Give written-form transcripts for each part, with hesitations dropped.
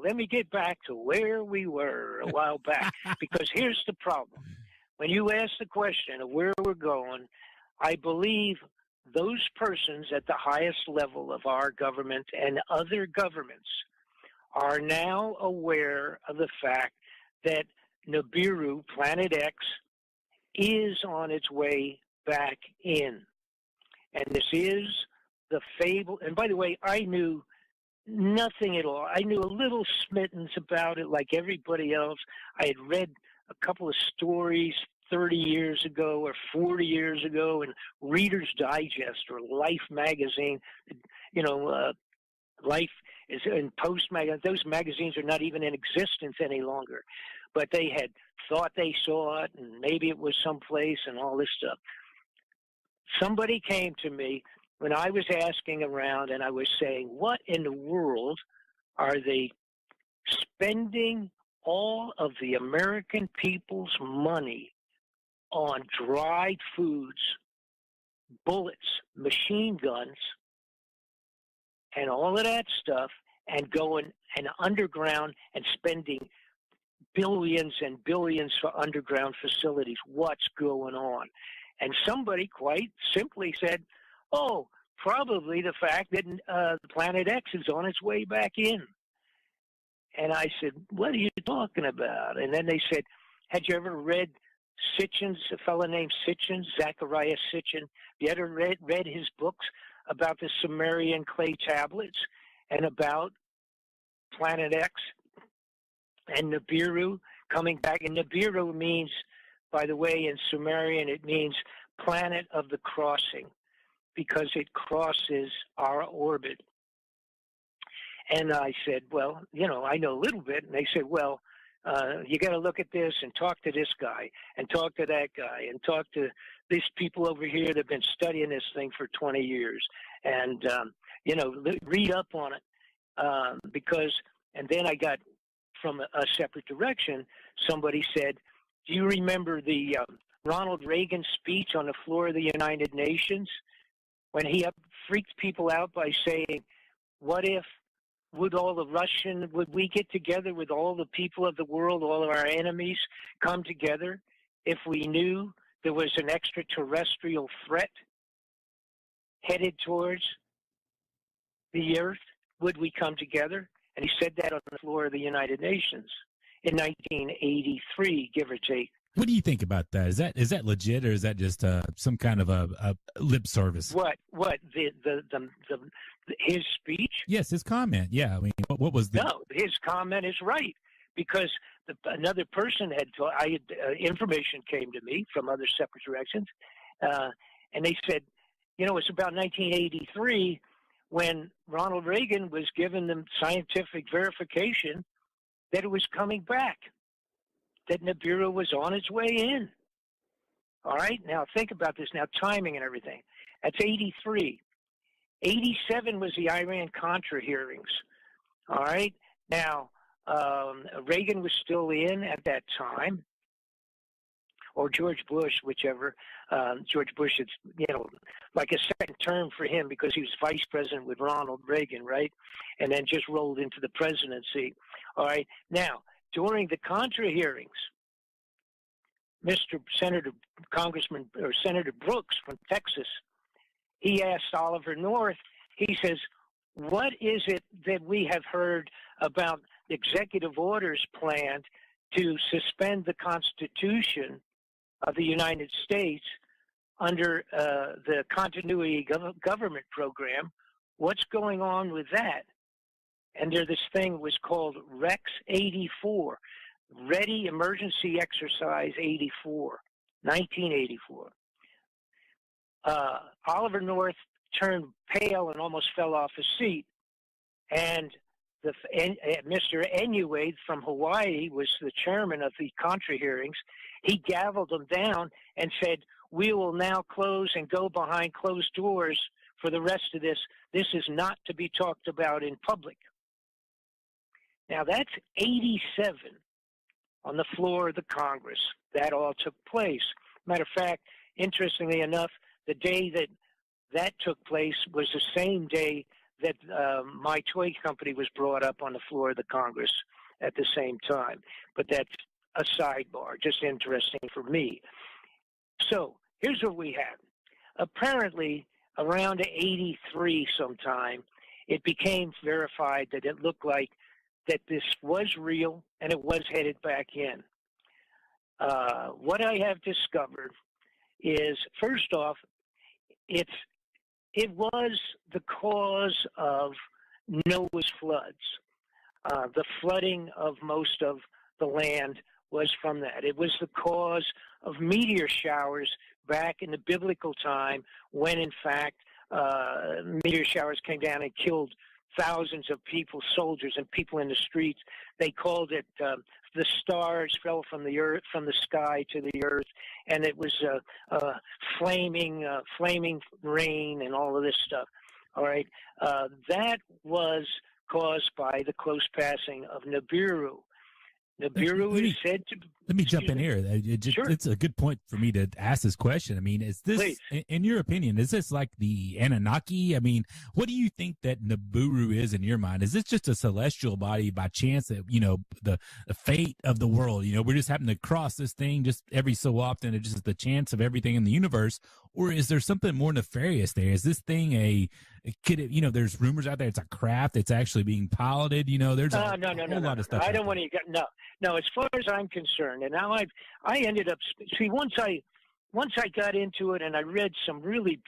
let me get back to where we were a while back, because here's the problem. When you ask the question of where we're going, I believe those persons at the highest level of our government and other governments are now aware of the fact that Nibiru, Planet X, is on its way back in. And this is the fable. And by the way, I knew nothing at all. I knew a little smittens about it like everybody else. I had read a couple of stories 30 years ago or 40 years ago in Reader's Digest or Life magazine. Life is in Post magazine. Those magazines are not even in existence any longer. But they had thought they saw it, and maybe it was someplace and all this stuff. Somebody came to me when I was asking around, and I was saying, what in the world are they spending all of the American people's money on dried foods, bullets, machine guns, and all of that stuff, and going and underground and spending billions and billions for underground facilities? What's going on? And somebody quite simply said, oh, probably the fact that the Planet X is on its way back in. And I said, what are you talking about? And then they said, had you ever read Sitchin's, a fellow named Sitchin, Zachariah Sitchin? You ever read his books about the Sumerian clay tablets and about Planet X and Nibiru coming back? And Nibiru means, by the way, in Sumerian, it means planet of the crossing, because it crosses our orbit. And I said, well, I know a little bit. And they said, well, you got to look at this and talk to this guy and talk to that guy and talk to these people over here that have been studying this thing for 20 years. And, read up on it. And then I got from a separate direction, somebody said, do you remember the Ronald Reagan speech on the floor of the United Nations when he freaked people out by saying, what if, would we get together with all the people of the world, all of our enemies, come together if we knew there was an extraterrestrial threat headed towards the earth? Would we come together? And he said that on the floor of the United Nations in 1983, give or take. What do you think about that? Is that legit, or is that just some kind of a lip service? What his speech? Yes, his comment. Yeah, I mean, what was the? No, his comment is right, because another person had information came to me from other separate directions, and they said, it's about 1983 when Ronald Reagan was given the scientific verification that it was coming back, that Nibiru was on its way in. All right? Now, think about this now, timing and everything. That's 83. 87 was the Iran-Contra hearings. All right? Now, Reagan was still in at that time, or George Bush, whichever. George Bush, it's, like a second term for him because he was vice president with Ronald Reagan, right? And then just rolled into the presidency. All right? Now, during the Contra hearings, Senator Brooks from Texas, he asked Oliver North, he says, what is it that we have heard about executive orders planned to suspend the Constitution of the United States under the continuity government program? What's going on with that? And there, this thing was called Rex 84, Ready Emergency Exercise 84, 1984. Oliver North turned pale and almost fell off his seat. And Mr. Enuade from Hawaii was the chairman of the Contra hearings. He gavelled them down and said, we will now close and go behind closed doors for the rest of this. This is not to be talked about in public. Now, that's 87 on the floor of the Congress. That all took place. Matter of fact, interestingly enough, the day that took place was the same day that my toy company was brought up on the floor of the Congress at the same time. But that's a sidebar, just interesting for me. So here's what we have. Apparently, around 83 sometime, it became verified that it looked like that this was real and it was headed back in. What I have discovered is, first off, it was the cause of Noah's floods. The flooding of most of the land was from that. It was the cause of meteor showers back in the biblical time when, in fact, meteor showers came down and killed thousands of people, soldiers and people in the streets. They called it the stars fell from the earth, from the sky to the earth, and it was flaming rain and all of this stuff. All right, that was caused by the close passing of Nibiru. Nibiru is said to. Let me jump in here. Sure. It's a good point for me to ask this question. I mean, is this, in your opinion, is this like the Anunnaki? I mean, what do you think that Nibiru is in your mind? Is this just a celestial body by chance that, you know, the fate of the world? You know, we're just happening to cross this thing just every so often. It just is the chance of everything in the universe. Or is there something more nefarious there? Is this thing you know, there's rumors out there it's a craft. It's actually being piloted. You know, there's a whole lot of stuff. I don't want to get, no, as far as I'm concerned, and now I ended up, see, once I got into it and I read some really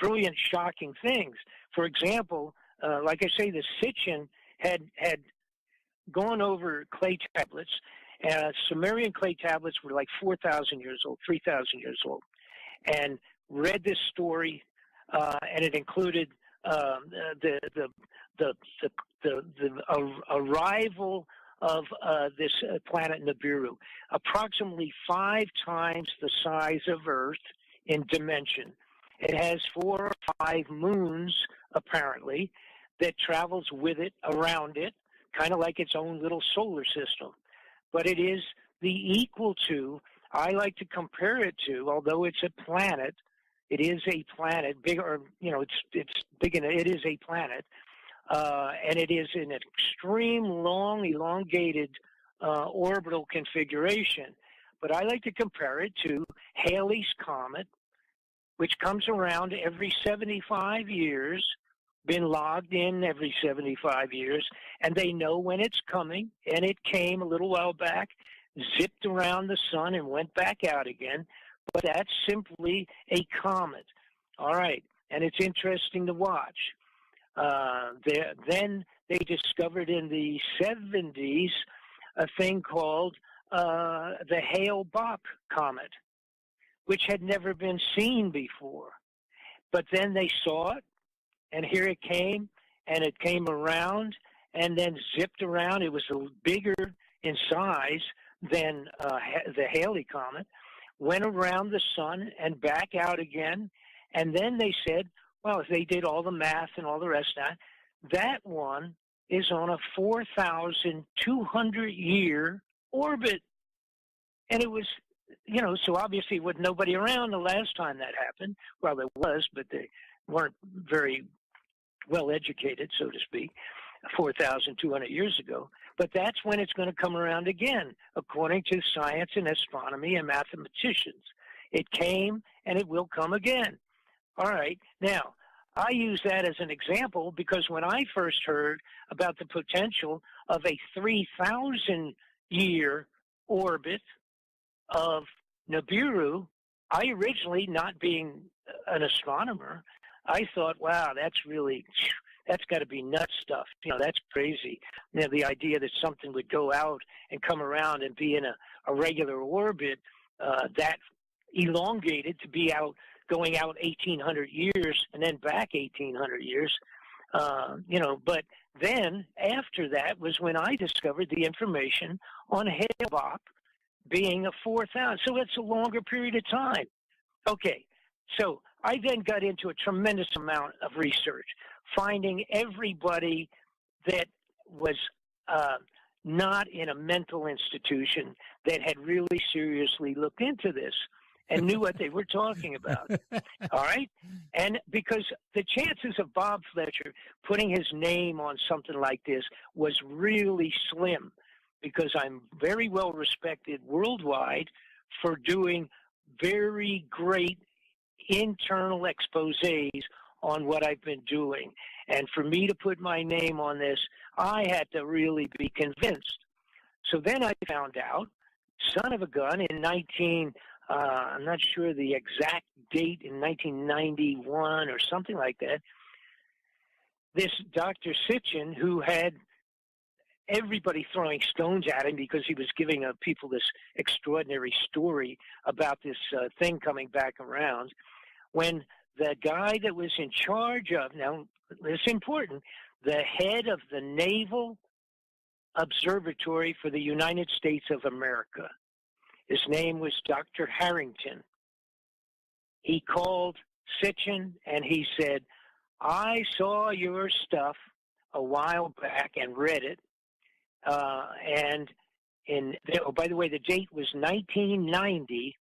brilliant, shocking things. For example, like I say, the Sitchin had gone over clay tablets. Sumerian clay tablets were like 4,000 years old, 3,000 years old, and read this story, and it included the arrival of this planet Nibiru, approximately 5 times the size of Earth in dimension. It has 4 or 5 moons, apparently, that travels with it, around it, kind of like its own little solar system. But it is the equal to, I like to compare it to, although it's a planet, it is a planet, big, or, you know, it's big, and it is a planet. And it is in an extreme, long, elongated orbital configuration. But I like to compare it to Halley's Comet, which comes around every 75 years, been logged in every 75 years, and they know when it's coming. And it came a little while back, zipped around the sun, and went back out again. But that's simply a comet. All right, and it's interesting to watch. Then they discovered in the 70s a thing called the Hale-Bopp comet, which had never been seen before. But then they saw it, and here it came, and it came around and then zipped around. It was bigger in size than the Halley comet, went around the sun and back out again. And then they said, well, if they did all the math and all the rest of that, that one is on a 4,200-year orbit. And it was, you know, so obviously with nobody around the last time that happened. Well, there was, but they weren't very well educated, so to speak, 4,200 years ago. But that's when it's going to come around again, according to science and astronomy and mathematicians. It came, and it will come again. All right. Now, I use that as an example because when I first heard about the potential of a 3,000-year orbit of Nibiru, I originally, not being an astronomer, I thought, wow, that's got to be nuts stuff. You know, that's crazy. You know, the idea that something would go out and come around and be in a regular orbit that elongated to be going out 1,800 years and then back 1,800 years. You know, but then after that was when I discovered the information on Hale-Bopp being a 4,000. So it's a longer period of time. Okay, so I then got into a tremendous amount of research, finding everybody that was not in a mental institution that had really seriously looked into this. and knew what they were talking about. All right? And because the chances of Bob Fletcher putting his name on something like this was really slim, because I'm very well respected worldwide for doing very great internal exposés on what I've been doing. And for me to put my name on this, I had to really be convinced. So then I found out, son of a gun, in I'm not sure the exact date, in 1991 or something like that, this Dr. Sitchin, who had everybody throwing stones at him because he was giving people this extraordinary story about this thing coming back around, when the guy that was in charge of, now this is important, the head of the Naval Observatory for the United States of America, his name was Dr. Harrington. He called Sitchin and he said, I saw your stuff a while back and read it. By the way, the date was 1990,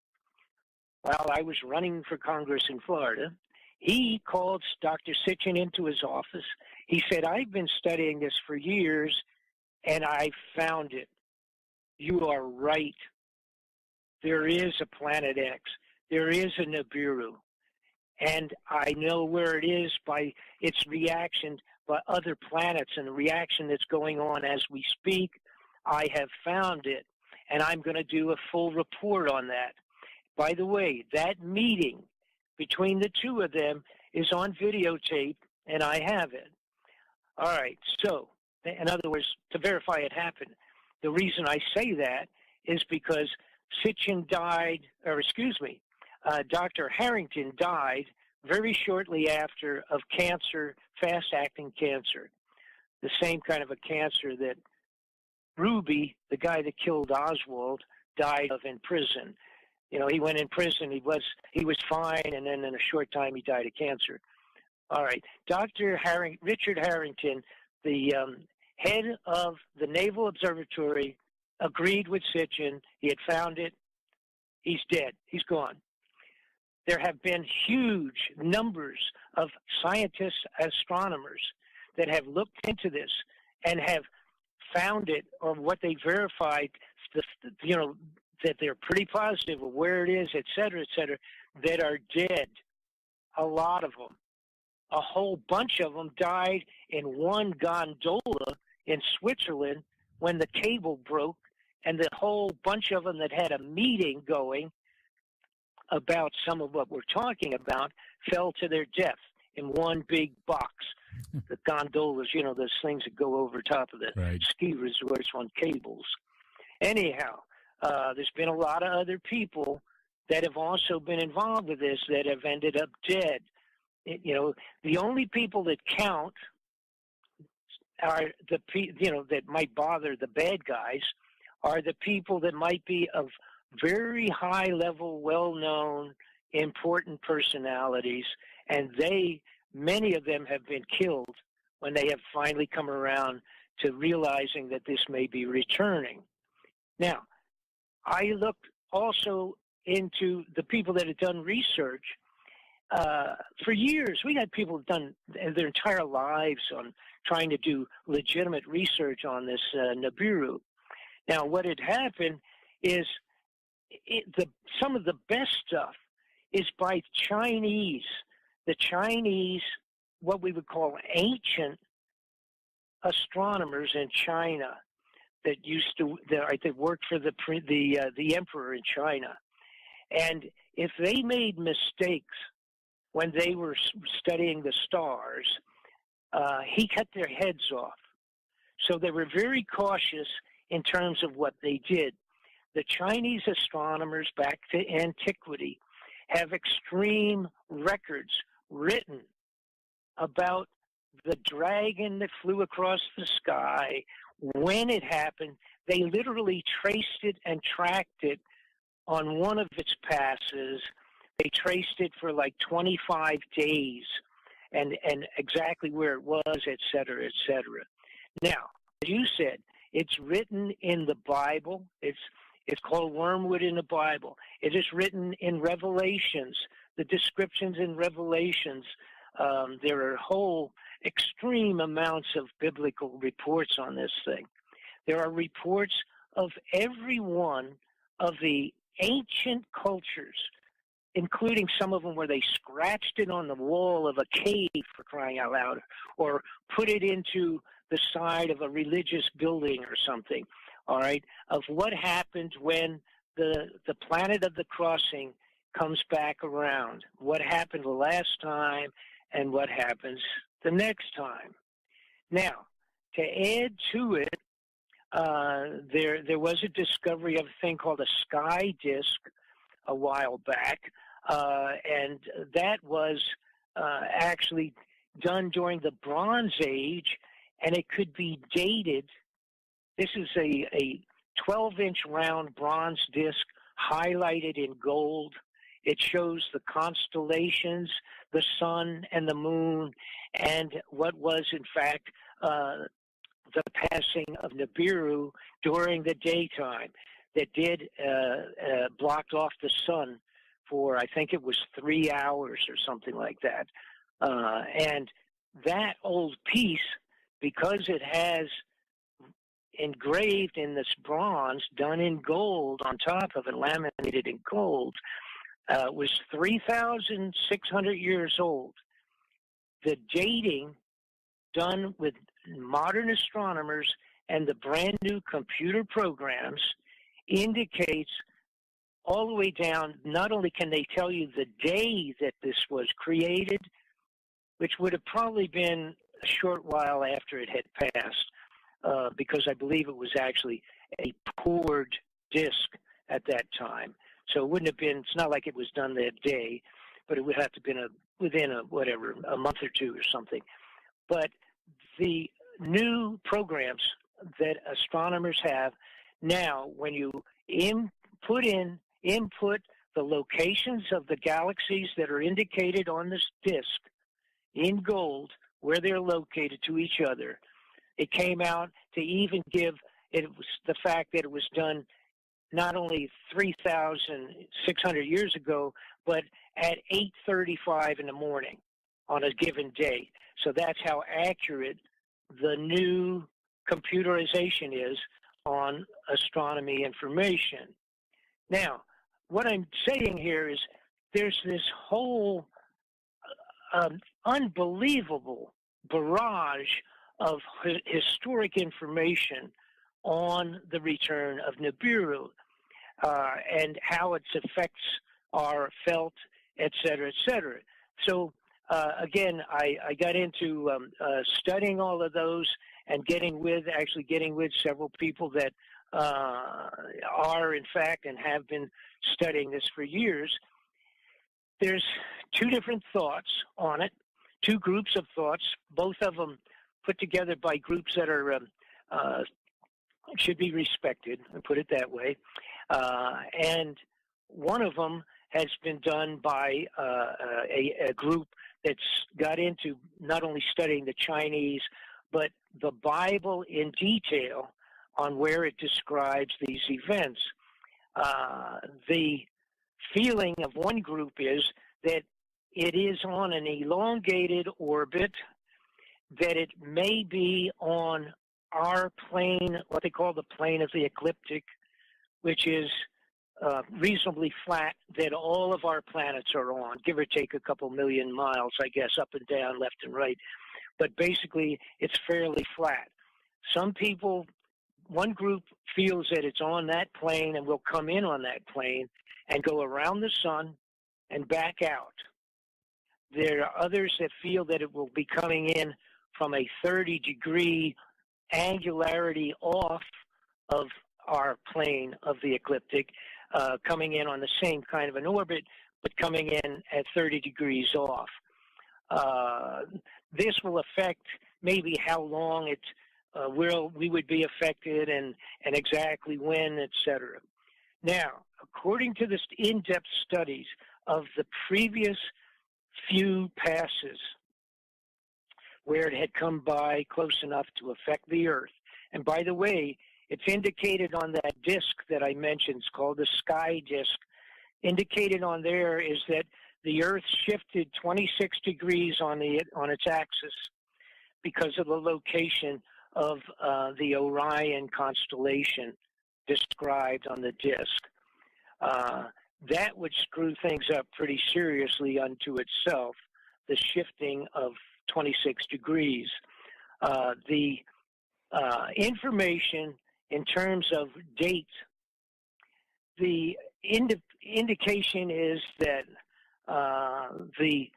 while I was running for Congress in Florida. He called Dr. Sitchin into his office. He said, I've been studying this for years, and I found it. You are right. There is a Planet X. There is a Nibiru. And I know where it is by its reaction by other planets and the reaction that's going on as we speak. I have found it, and I'm going to do a full report on that. By the way, that meeting between the two of them is on videotape, and I have it. All right, so, in other words, to verify it happened, the reason I say that is because Sitchin died, Dr. Harrington died very shortly after of cancer, fast-acting cancer, the same kind of a cancer that Ruby, the guy that killed Oswald, died of in prison. You know, he went in prison, he was fine, and then in a short time he died of cancer. All right, Richard Harrington, the head of the Naval Observatory, agreed with Sitchin. He had found it. He's dead. He's gone. There have been huge numbers of scientists, astronomers that have looked into this and have found it, or what they verified, that they're pretty positive of where it is, et cetera, that are dead. A lot of them. A whole bunch of them died in one gondola in Switzerland when the cable broke, and the whole bunch of them that had a meeting going about some of what we're talking about fell to their death in one big box. The gondolas, those things that go over top of the ski resorts on cables. Anyhow, there's been a lot of other people that have also been involved with this that have ended up dead. The only people that count are that might bother the bad guys are the people that might be of very high level, well-known, important personalities, and many of them have been killed when they have finally come around to realizing that this may be returning. Now, I looked also into the people that had done research. For years, we had people done their entire lives on trying to do legitimate research on this Nibiru. Now, what had happened is some of the best stuff is by Chinese. The Chinese, what we would call ancient astronomers in China that worked for the emperor in China. And if they made mistakes when they were studying the stars, he cut their heads off. So they were very cautious in terms of what they did. The Chinese astronomers back to antiquity have extreme records written about the dragon that flew across the sky, when it happened. They literally traced it and tracked it on one of its passes. They traced it for like 25 days and exactly where it was, et cetera, et cetera. Now, as you said, it's written in the Bible. It's called wormwood in the Bible. It is written in Revelations, the descriptions in Revelations. There are whole extreme amounts of biblical reports on this thing. There are reports of every one of the ancient cultures, including some of them where they scratched it on the wall of a cave, for crying out loud, or put it into the side of a religious building or something, all right, of what happens when the planet of the crossing comes back around, what happened the last time and what happens the next time. Now, to add to it, there was a discovery of a thing called a sky disk a while back, and that was actually done during the Bronze Age, and it could be dated. This is a 12-inch round bronze disc highlighted in gold. It shows the constellations, the sun and the moon, and what was, in fact, the passing of Nibiru during the daytime that did blocked off the sun for, I think it was 3 hours or something like that. And that old piece, because it has engraved in this bronze, done in gold on top of it, laminated in gold, was 3,600 years old. The dating done with modern astronomers and the brand new computer programs indicates all the way down. Not only can they tell you the day that this was created, which would have probably been a short while after it had passed, because I believe it was actually a poured disk at that time. So it wouldn't have been, it's not like it was done that day, but it would have to have been within a month or two or something. But the new programs that astronomers have now, when you input the locations of the galaxies that are indicated on this disk in gold, where they're located to each other, it came out to even give it was the fact that it was done not only 3,600 years ago, but at 8:35 in the morning on a given day. So that's how accurate the new computerization is on astronomy information. Now, what I'm saying here is there's this whole unbelievable barrage of historic information on the return of Nibiru and how its effects are felt, et cetera, et cetera. So again, I got into studying all of those and getting with several people that are, in fact, and have been studying this for years. There's two different thoughts on it, two groups of thoughts, both of them put together by groups that are should be respected, and put it that way. And one of them has been done by a group that's got into not only studying the Chinese, but the Bible in detail on where it describes these events. The feeling of one group is that it is on an elongated orbit, that it may be on our plane, what they call the plane of the ecliptic, which is reasonably flat, that all of our planets are on, give or take a couple million miles, I guess, up and down, left and right. But basically, it's fairly flat. Some people, one group feels that it's on that plane and will come in on that plane and go around the sun and back out. There are others that feel that it will be coming in from a 30-degree angularity off of our plane of the ecliptic, coming in on the same kind of an orbit, but coming in at 30 degrees off. This will affect maybe how long we would be affected and exactly when, etc. Now, according to the in-depth studies of the previous few passes where it had come by close enough to affect the Earth, and by the way, It's indicated on that disk that I mentioned. It's called the sky disk. Indicated on there is that the Earth shifted 26 degrees on its axis because of the location of the Orion constellation described on the disk. That would screw things up pretty seriously unto itself, the shifting of 26 degrees. The information in terms of date, the indication is that the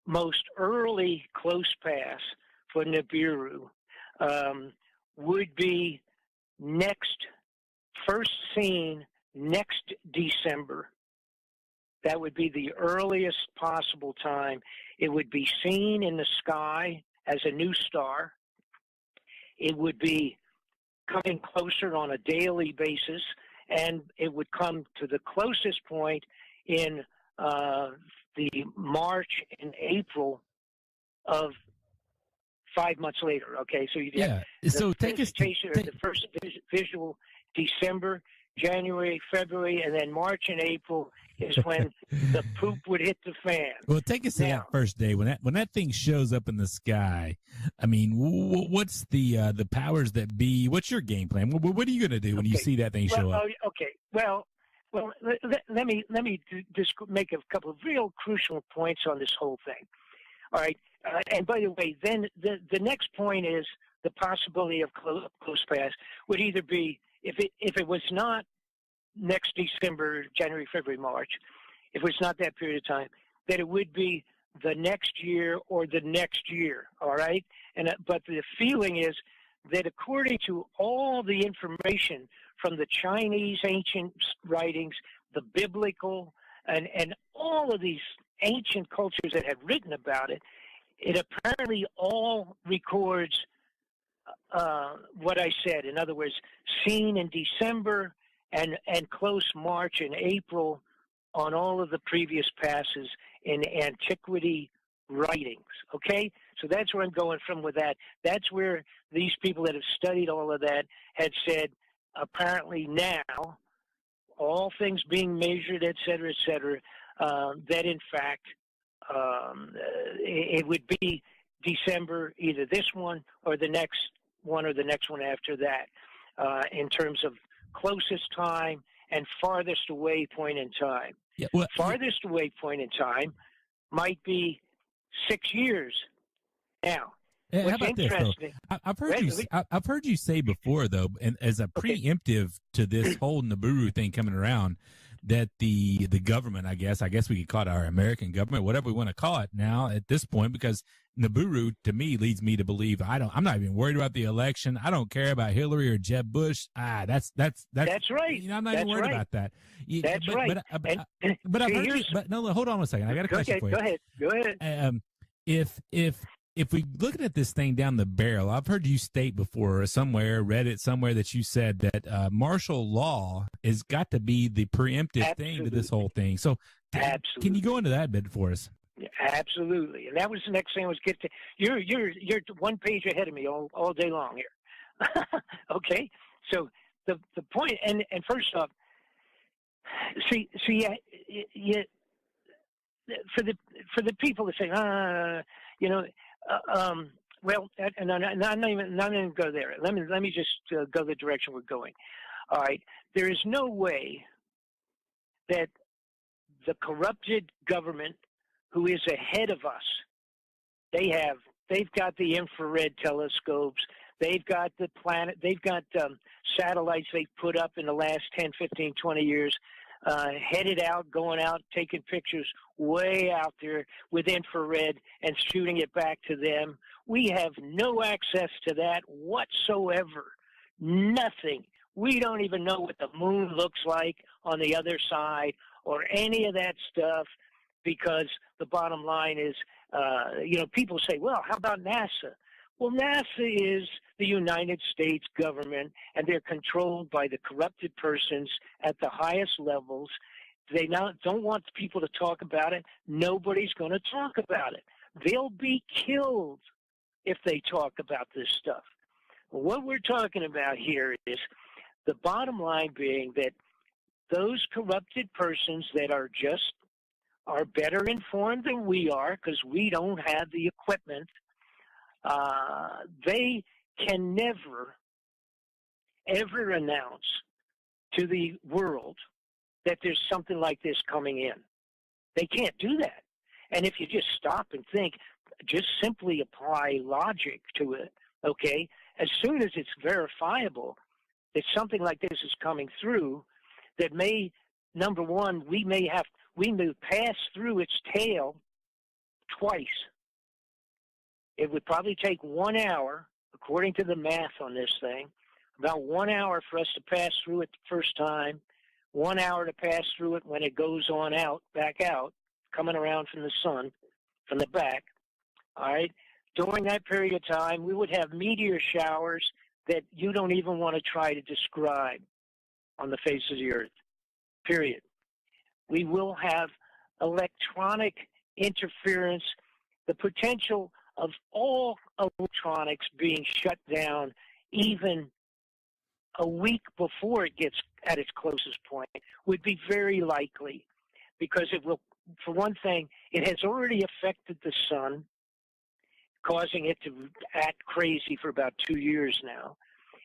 most early close pass for Nibiru would be first seen next December. That would be the earliest possible time. It would be seen in the sky as a new star. It would be coming closer on a daily basis, and it would come to the closest point in the March and April of 5 months later. Okay, so you get the first visual December, January, February, and then March and April is when the poop would hit the fan. Well, take us to that first day when that thing shows up in the sky. I mean, what's the powers that be? What's your game plan? What are you going to do when you see that thing show up? Okay. Well, let me just make a couple of real crucial points on this whole thing. All right. And by the way, then the next point is the possibility of close pass would either be if it was not next December, January, February, March, if it's not that period of time, that it would be the next year or the next year. All right. But the feeling is that according to all the information from the Chinese ancient writings, the biblical, and all of these ancient cultures that have written about it, it apparently all records what I said. In other words, seen in December and close March and April on all of the previous passes in antiquity writings. Okay? So that's where I'm going from with that. That's where these people that have studied all of that had said, apparently now, all things being measured, et cetera, that in fact it would be December, either this one or the next one after that, in terms of closest time and farthest away point in time. Yeah, well, farthest away point in time might be 6 years. Now, how about this, though? I've heard you say before, though, and as a preemptive to this whole Nibiru thing coming around, that the government, I guess we could call it our American government, whatever we want to call it now at this point, because Nibiru to me leads me to believe I'm not even worried about the election. I don't care about Hillary or Jeb Bush. That's right. You know, I'm not even worried about that. That's right. But I've heard you. But no, hold on a second. I got a question for you. Go ahead. If we looking at this thing down the barrel, I've heard you state before somewhere, read it somewhere, that you said that martial law has got to be the preemptive thing to this whole thing. So can you go into that a bit for us? Yeah, absolutely. And that was the next thing I was getting to. You're 1 page ahead of me all day long here. Okay. So the point, and first off, see, for the people that say, well, and I'm not even going to go there. Let me just go the direction we're going. All right. There is no way that the corrupted government, who is ahead of us, they've got the infrared telescopes, they've got the planet, they've got satellites they've put up in the last 10, 15, 20 years, headed out, going out, taking pictures way out there with infrared and shooting it back to them. We have no access to that whatsoever. Nothing. We don't even know what the moon looks like on the other side or any of that stuff, because the bottom line is, people say, well, how about NASA? Well, NASA is the United States government, and they're controlled by the corrupted persons at the highest levels. They don't want people to talk about it. Nobody's going to talk about it. They'll be killed if they talk about this stuff. What we're talking about here is The bottom line being that those corrupted persons that are better informed than we are, because we don't have the equipment, they can never, ever announce to the world that there's something like this coming in. They can't do that. And if you just stop and think, just simply apply logic to it, okay, as soon as it's verifiable that something like this is coming through, that may, number one, we may pass through its tail twice. It would probably take 1 hour, according to the math on this thing, about 1 hour for us to pass through it the first time, 1 hour to pass through it when it goes on out, back out, coming around from the sun, from the back. All right? During that period of time, we would have meteor showers that you don't even want to try to describe on the face of the earth, period. We will have electronic interference, the potential of all electronics being shut down even a week before it gets at its closest point would be very likely, because it will, for one thing, it has already affected the sun, causing it to act crazy for about 2 years now.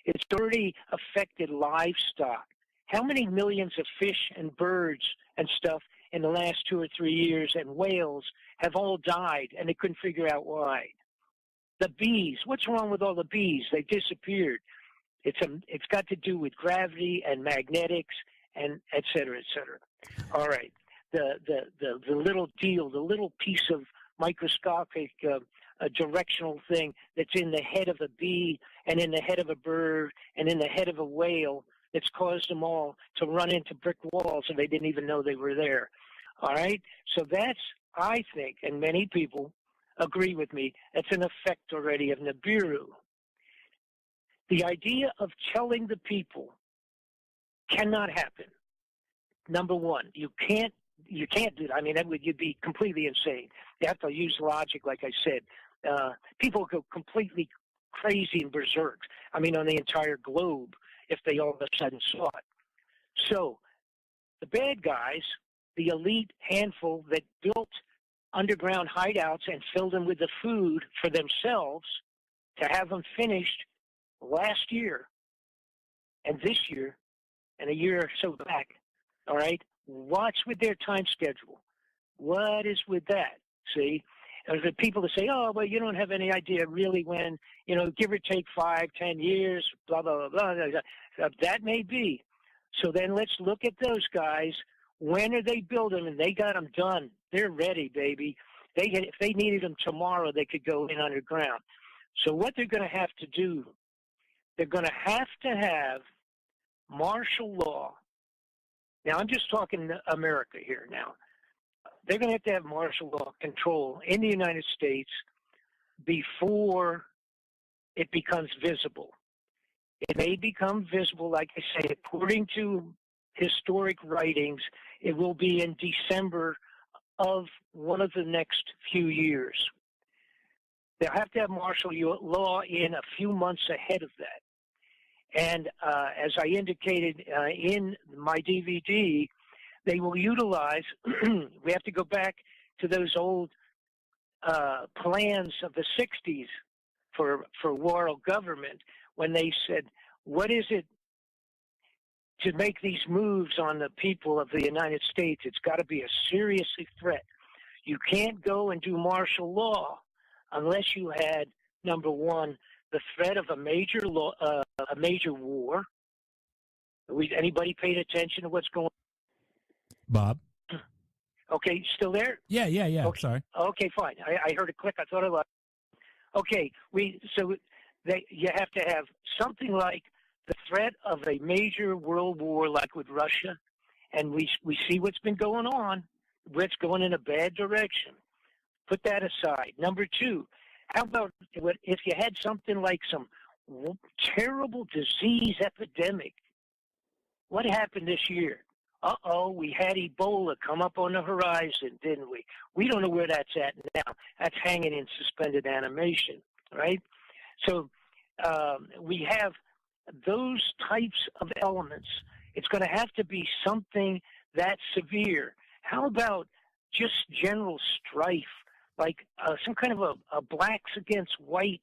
It's already affected livestock. How many millions of fish and birds and stuff in the last 2 or 3 years, and whales, have all died, and they couldn't figure out why? The bees, what's wrong with all the bees? They disappeared. It's got to do with gravity and magnetics and et cetera, et cetera. All right. The little deal, the little piece of microscopic directional thing that's in the head of a bee and in the head of a bird and in the head of a whale that's caused them all to run into brick walls and they didn't even know they were there. All right? So that's, I think, and many people agree with me, that's an effect already of Nibiru. The idea of telling the people cannot happen. Number one, you can't do that. I mean, you'd be completely insane. You have to use logic, like I said. People go completely crazy and berserk. I mean, on the entire globe, if they all of a sudden saw it. So, the bad guys, the elite handful that built underground hideouts and filled them with the food for themselves to have them finished last year and this year and a year or so back, all right? What's with their time schedule? What is with that? See? And the people that say, oh, well, you don't have any idea really when, give or take 5, 10 years, blah, blah, blah, blah, blah. That may be. So then let's look at those guys. When are they building? And they got them done. They're ready, baby. If they needed them tomorrow, they could go in underground. So what they're going to have to do, they're going to have martial law. Now, I'm just talking America here now. They're going to have martial law control in the United States before it becomes visible. It may become visible, like I say, according to historic writings, it will be in December of one of the next few years. They'll have to have martial law in a few months ahead of that. And as I indicated in my DVD, they will utilize, we have to go back to those old plans of the 60s for world government when they said, what is it to make these moves on the people of the United States? It's got to be a serious threat. You can't go and do martial law unless you had, number one, the threat of a major war. Anybody paid attention to what's going on? Bob? Okay, still there? Yeah. Okay. Sorry. Okay, fine. I heard a click. I thought I lost. Okay, you have to have something like the threat of a major world war, like with Russia, and we see what's been going on. It's going in a bad direction. Put that aside. Number two, how about if you had something like some terrible disease epidemic? What happened this year? We had Ebola come up on the horizon, didn't we? We don't know where that's at now. That's hanging in suspended animation, right? So we have those types of elements, it's going to have to be something that severe. How about just general strife, like some kind of a blacks against white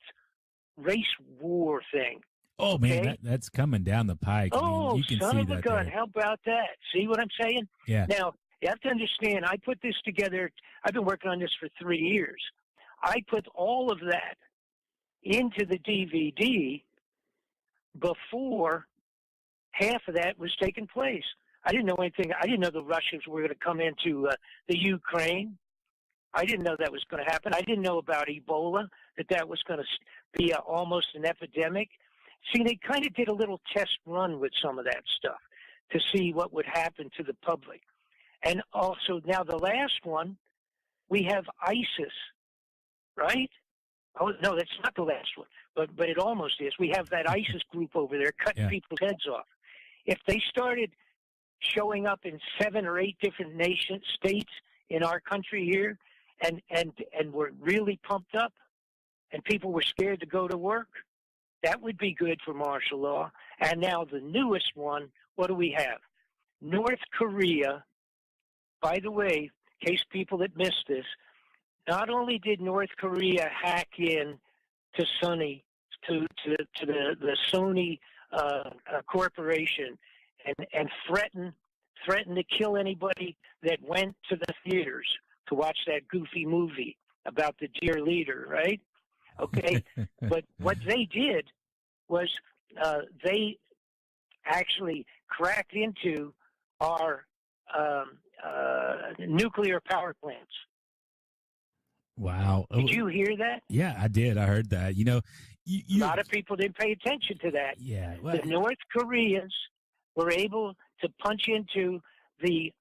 race war thing? Oh, okay? Man, that's coming down the pike. Oh, I mean, you can son see of a that gun. there. How about that? See what I'm saying? Yeah. Now, you have to understand, I put this together. I've been working on this for 3 years. I put all of that into the DVD before half of that was taking place. I didn't know anything. I didn't know the Russians were going to come into the Ukraine. I didn't know that was going to happen. I didn't know about Ebola, that was going to be almost an epidemic. See, they kind of did a little test run with some of that stuff to see what would happen to the public. And also, now the last one, we have ISIS, right? Oh, no, that's not the last one, but it almost is. We have that ISIS group over there cutting people's heads off. If they started showing up in 7 or 8 different states in our country here, and were really pumped up, and people were scared to go to work, that would be good for martial law. And now the newest one, what do we have? North Korea. By the way, in case people that missed this, not only did North Korea hack in to Sony, to the Sony corporation, and threaten to kill anybody that went to the theaters to watch that goofy movie about the dear leader, right? Okay, but what they did was they actually cracked into our nuclear power plants. Wow. Did you hear that? Yeah, I did. I heard that. You know, a lot of people didn't pay attention to that. Yeah. Well, the North Koreans were able to punch into the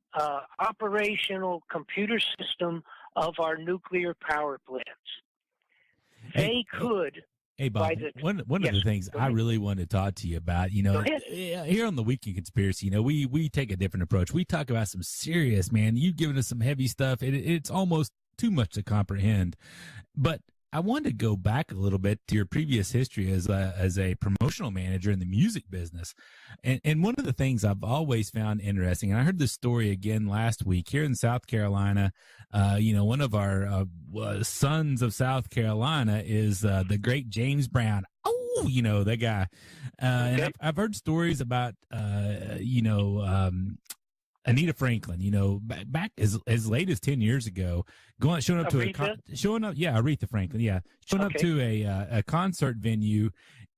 operational computer system of our nuclear power plants. They could. Hey, Bob, one of the things I really want to talk to you about, you know, here on the Weekend Conspiracy, you know, we take a different approach. We talk about some serious, man. You've given us some heavy stuff. It's almost too much to comprehend. But I wanted to go back a little bit to your previous history as a promotional manager in the music business. And one of the things I've always found interesting, and I heard this story again last week here in South Carolina. You know, one of our sons of South Carolina is the great James Brown. Oh, you know, that guy. And I've heard stories about, Anita Franklin, you know, back as late as 10 years ago, showing up Aretha Franklin, showing up to a concert venue,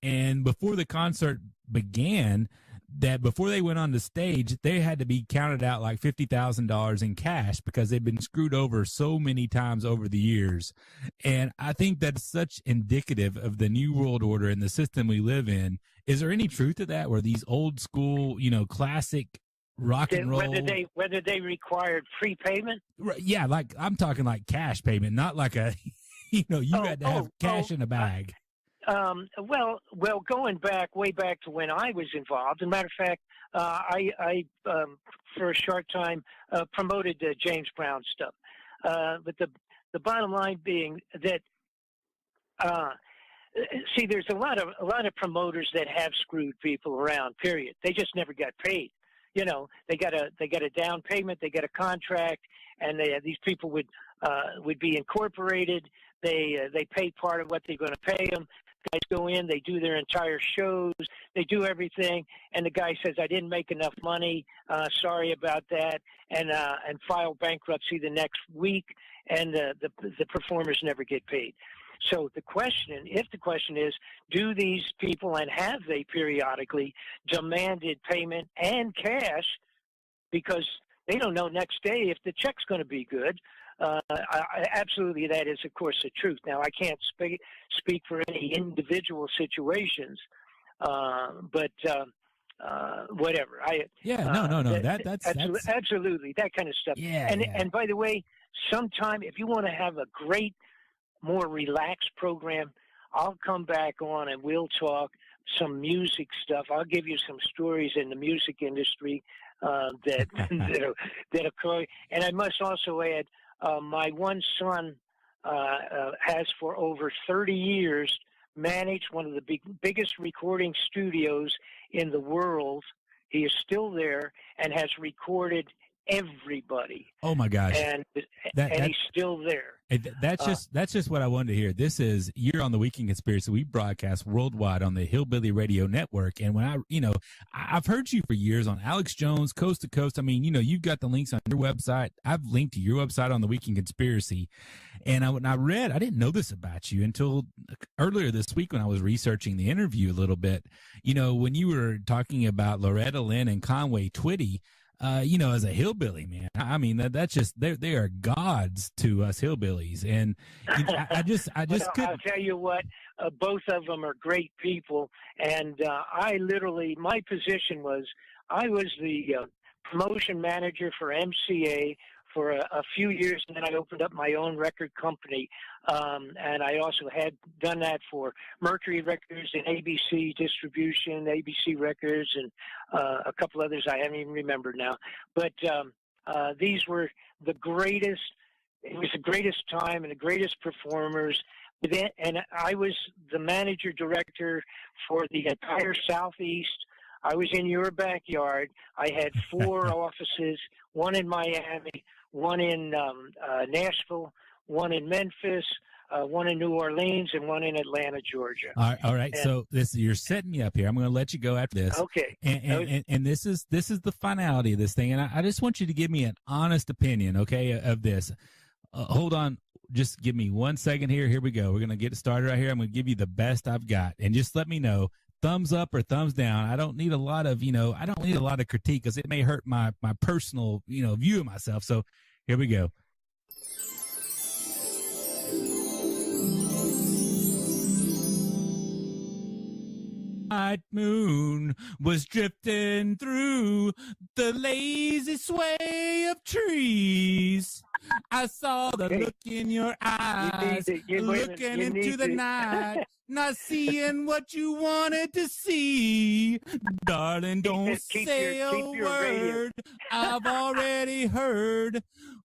and before the concert began, that before they went on the stage, they had to be counted out like $50,000 in cash because they've been screwed over so many times over the years. And I think that's such indicative of the new world order and the system we live in. Is there any truth to that, where these old school, you know, classic rock and roll, whether they required prepayment? Yeah, like I'm talking like cash payment, not like a, you know, you had to have cash in a bag. Well, going way back to when I was involved. As a matter of fact, I for a short time promoted James Brown stuff. But the bottom line being that, see, there's a lot of promoters that have screwed people around. Period. They just never got paid. You know, they got a down payment, they got a contract, and these people would be incorporated. They pay part of what they're going to pay them. Guys go in, they do their entire shows, they do everything, and the guy says, "I didn't make enough money. Sorry about that," and file bankruptcy the next week, and the performers never get paid. So if the question is, do these people, and have they periodically demanded payment and cash because they don't know next day if the check's going to be good? Absolutely, that is, of course, the truth. Now, I can't speak for any individual situations, but whatever. That's absolutely that kind of stuff. And by the way, sometime if you want to have a great, more relaxed program, I'll come back on and we'll talk some music stuff. I'll give you some stories in the music industry that occur. And I must also add, my one son has for over 30 years managed one of the biggest recording studios in the world. He is still there and has recorded everybody. Oh my gosh! And he's still there. That's just what I wanted to hear. You're on the Weekend Conspiracy. We broadcast worldwide on the Hillbilly Radio Network. And when I've heard you for years on Alex Jones, Coast to Coast. I mean, you've got the links on your website. I've linked to your website on the Weekend Conspiracy. And I didn't know this about you until earlier this week when I was researching the interview a little bit. When you were talking about Loretta Lynn and Conway Twitty, as a hillbilly, man, I mean, that's just, they are gods to us hillbillies. And I just couldn't. I'll tell you what, both of them are great people. And my position was, I was the promotion manager for MCA for a few years, and then I opened up my own record company. And I also had done that for Mercury Records and ABC Distribution, ABC Records, and a couple others I haven't even remembered now. But these were the greatest. It was the greatest time and the greatest performers. And I was the manager director for the entire Southeast. I was in your backyard. I had 4 offices, one in Miami, one in Nashville, one in Memphis, one in New Orleans, and one in Atlanta, Georgia. All right. So you're setting me up here. I'm going to let you go after this. Okay. And this is the finality of this thing. And I just want you to give me an honest opinion, okay, of this. Hold on. Just give me 1 second here. Here we go. We're going to get it started right here. I'm going to give you the best I've got. And just let me know, thumbs up or thumbs down. I don't need a lot of, critique because it may hurt my personal, view of myself. So here we go. Night moon was drifting through the lazy sway of trees. I saw the look in your eyes, looking into the night, not seeing what you wanted to see. Darling, don't say a word. I've already heard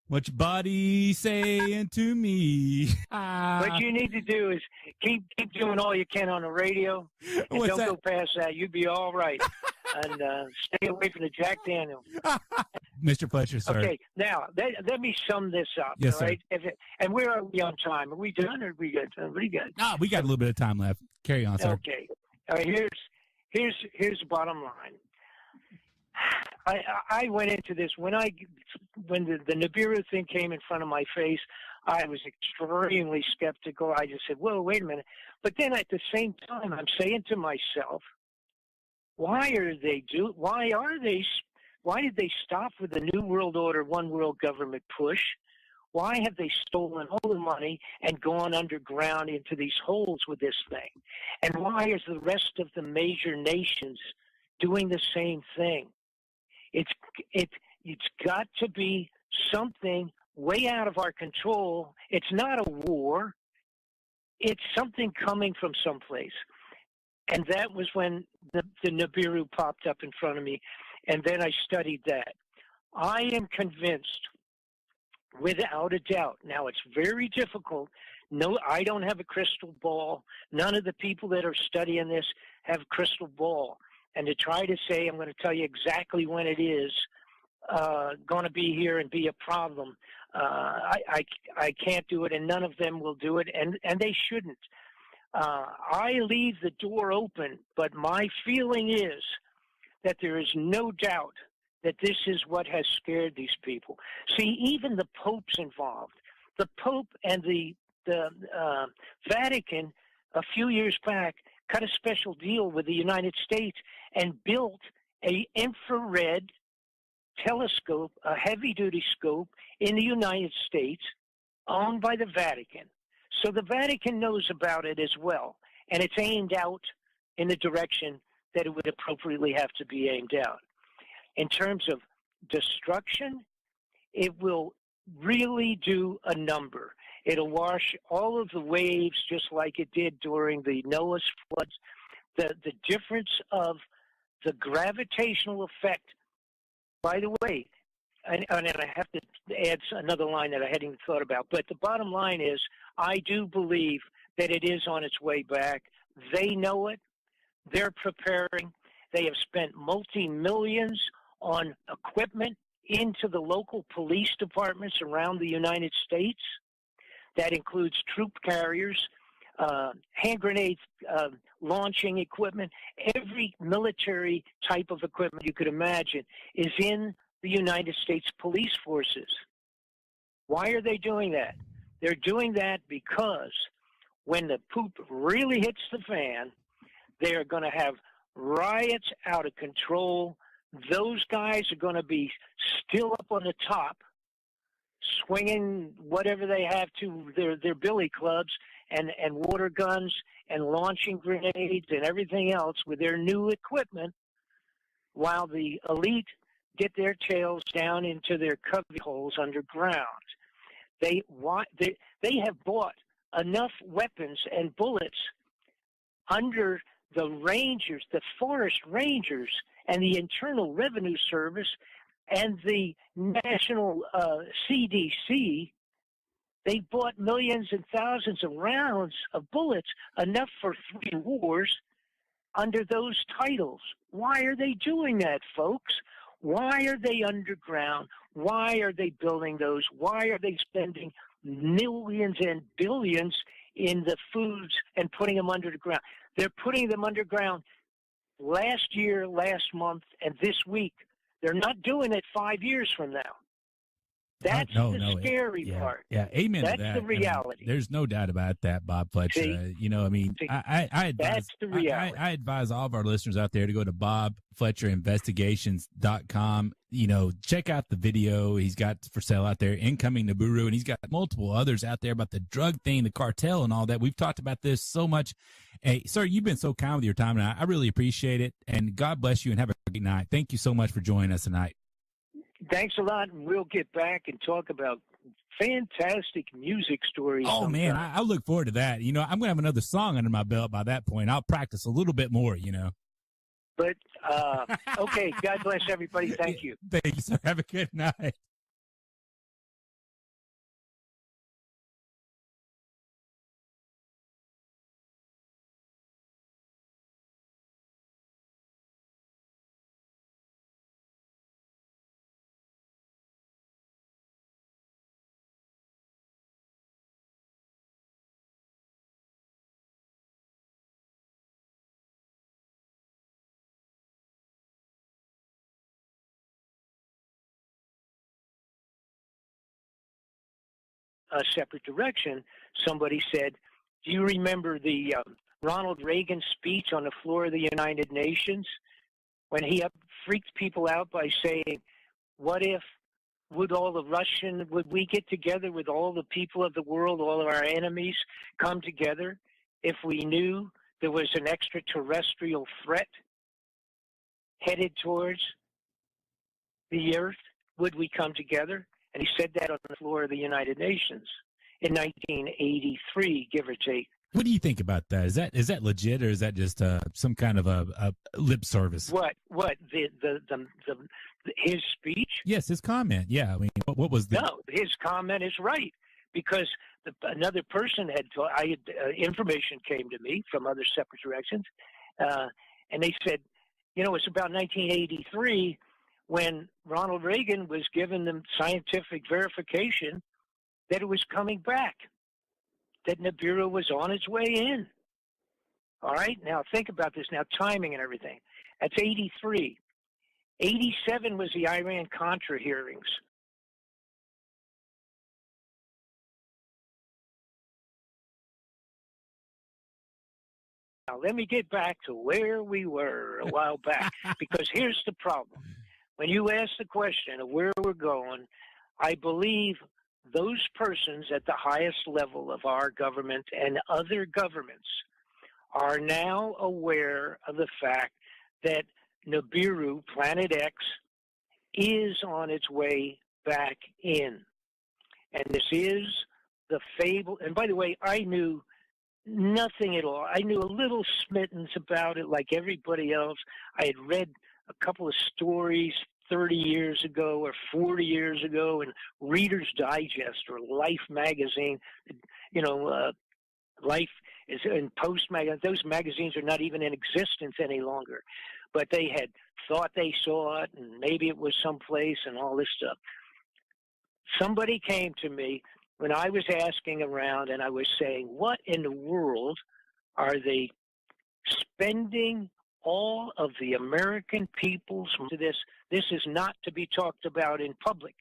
what your body saying to me. What you need to do is keep doing all you can on the radio, and don't go past that. You'd be all right. And stay away from the Jack Daniels. Mr. Fletcher, sir. Okay, now let me sum this up. Yes, all right? And where are we on time? Are we done, or are we good? We good? No, we got a little bit of time left. Carry on, sir. Okay. All right. Here's the bottom line. I went into this when the Nibiru thing came in front of my face. I was extremely skeptical. I just said, "Whoa, wait a minute!" But then at the same time, I'm saying to myself, Why did they stop with the New World Order, one world government push? Why have they stolen all the money and gone underground into these holes with this thing? And why is the rest of the major nations doing the same thing? It's got to be something way out of our control. It's not a war. It's something coming from someplace. And that was when the Nibiru popped up in front of me, and then I studied that. I am convinced, without a doubt. Now, it's very difficult. No, I don't have a crystal ball. None of the people that are studying this have a crystal ball. And to try to say, I'm going to tell you exactly when it is going to be here and be a problem, I can't do it, and none of them will do it, and they shouldn't. I leave the door open, but my feeling is that there is no doubt that this is what has scared these people. See, even the Pope's involved. The Pope and the Vatican, a few years back, cut a special deal with the United States and built an infrared telescope, a heavy-duty scope in the United States, owned by the Vatican. So the Vatican knows about it as well, and it's aimed out in the direction that it would appropriately have to be aimed out. In terms of destruction, it will really do a number. It'll wash all of the waves just like it did during the Noah's floods. The difference of the gravitational effect, by the way, and I have to add another line that I hadn't even thought about, but the bottom line is I do believe that it is on its way back. They know it. They're preparing. They have spent multi-millions on equipment into the local police departments around the United States. That includes troop carriers, hand grenade launching equipment. Every military type of equipment you could imagine is in the United States police forces. Why are they doing that? They're doing that because when the poop really hits the fan, they are going to have riots out of control. Those guys are going to be still up on the top, swinging whatever they have to their billy clubs and water guns and launching grenades and everything else with their new equipment, while the elite get their tails down into their cubby holes underground. They have bought enough weapons and bullets under the rangers, the forest rangers, and the Internal Revenue Service and the National CDC. They bought millions and thousands of rounds of bullets, enough for 3 wars, under those titles. Why are they doing that, folks? Why are they underground? Why are they building those? Why are they spending millions and billions in the foods and putting them under the ground? They're putting them underground last year, last month, and this week. They're not doing it 5 years from now. That's the scary part. Yeah, amen to that. That's the reality. There's no doubt about that, Bob Fletcher. I advise, that's the reality. I advise all of our listeners out there to go to BobFletcherInvestigations.com. Check out the video he's got for sale out there, Incoming Nibiru, and he's got multiple others out there about the drug thing, the cartel, and all that. We've talked about this so much. Hey, sir, you've been so kind with your time tonight. I really appreciate it, and God bless you, and have a great night. Thank you so much for joining us tonight. Thanks a lot, and we'll get back and talk about fantastic music stories. Oh, sometime. Man, I look forward to that. I'm going to have another song under my belt by that point. I'll practice a little bit more, But, okay, God bless everybody. Thank you. Thank you, sir. Have a good night. A separate direction, somebody said, do you remember the Ronald Reagan speech on the floor of the United Nations when he freaked people out by saying, what if, would we get together with all the people of the world, all of our enemies, come together if we knew there was an extraterrestrial threat headed towards the earth? Would we come together? And he said that on the floor of the United Nations in 1983, give or take. What do you think about that? Is that legit, or is that just some kind of a lip service? What his speech? Yes, his comment. Yeah, I mean, what was the? No, his comment is right, because another person had information came to me from other separate directions, and they said, it's about 1983. When Ronald Reagan was given the scientific verification that it was coming back, that Nibiru was on its way in. All right? Now, think about this now, timing and everything. That's 83. 87 was the Iran-Contra hearings. Now, let me get back to where we were a while back, because here's the problem. When you ask the question of where we're going, I believe those persons at the highest level of our government and other governments are now aware of the fact that Nibiru, Planet X, is on its way back in. And this is the fable. And by the way, I knew nothing at all. I knew a little smittens about it like everybody else. I had read a couple of stories 30 years ago or 40 years ago in Reader's Digest or Life magazine, Life is in Post magazine. Those magazines are not even in existence any longer, but they had thought they saw it, and maybe it was someplace, and all this stuff. Somebody came to me when I was asking around, and I was saying, "What in the world are they spending all of the American people's money to this? This is not to be talked about in public."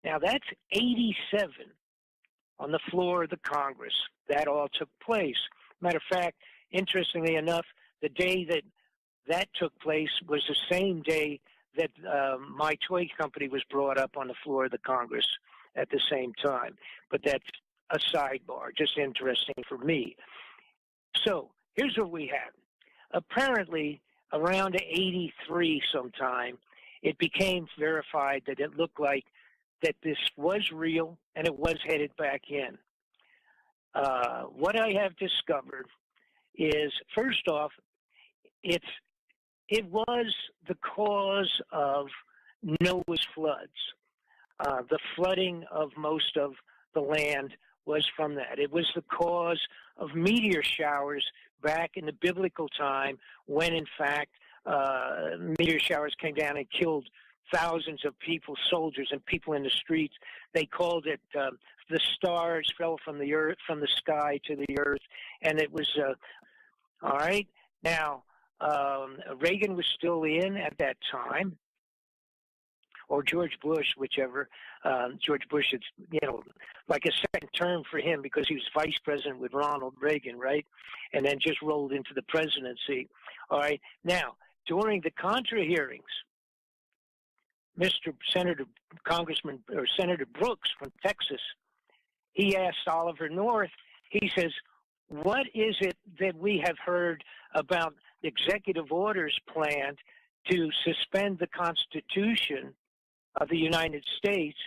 Now that's 87 on the floor of the Congress. That all took place. Matter of fact, interestingly enough, the day that that took place was the same day that my toy company was brought up on the floor of the Congress at the same time. But that's a sidebar, just interesting for me. So here's what we have. Apparently, around 83 sometime, it became verified that it looked like that this was real and it was headed back in. What I have discovered is, first off, it was the cause of Noah's floods. The flooding of most of the land was from that. It was the cause of meteor showers back in the biblical time when, in fact, meteor showers came down and killed thousands of people, soldiers and people in the streets. They called it the stars fell from the earth, from the sky to the earth, and it was all right. Now, Reagan was still in at that time, or George Bush, whichever. George Bush, it's, like a second term for him because he was vice president with Ronald Reagan, right? And then just rolled into the presidency. All right. Now, during the Contra hearings, Senator Brooks from Texas, he asked Oliver North, he says, "What is it that we have heard about executive orders planned to suspend the Constitution of the United States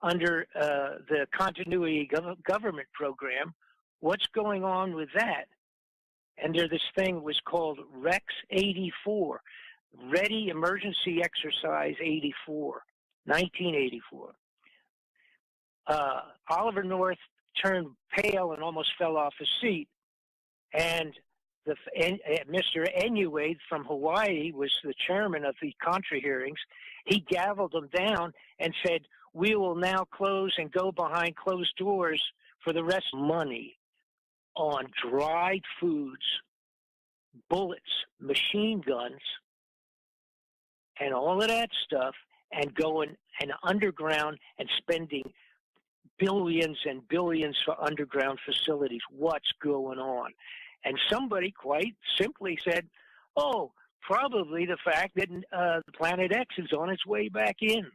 under the Continuity Government Program? What's going on with that?" And there, this thing was called Rex 84, Ready Emergency Exercise 84, 1984. Oliver North turned pale and almost fell off his seat, and Mr. Enuade from Hawaii was the chairman of the Contra hearings. He gavelled them down and said, "We will now close and go behind closed doors for the rest of money on dried foods, bullets, machine guns, and all of that stuff, and going and underground and spending billions and billions for underground facilities. What's going on?" And somebody quite simply said, "Oh, probably the fact that Planet X is on its way back in."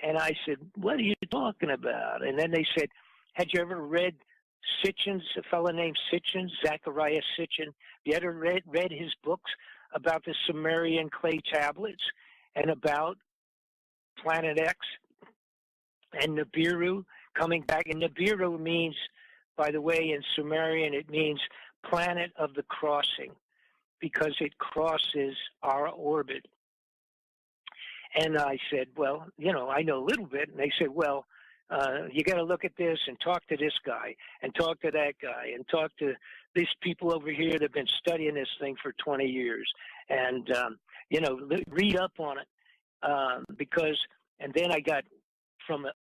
And I said, "What are you talking about?" And then they said, "Had you ever read Sitchin's, a fellow named Sitchin, Zachariah Sitchin? You ever read his books about the Sumerian clay tablets and about Planet X and Nibiru coming back?" And Nibiru means, by the way, in Sumerian, it means planet of the crossing, because it crosses our orbit. And I said, "Well, I know a little bit." And they said, "Well, you got to look at this and talk to this guy and talk to that guy and talk to these people over here that have been studying this thing for 20 years. And, read up on it." And then I got from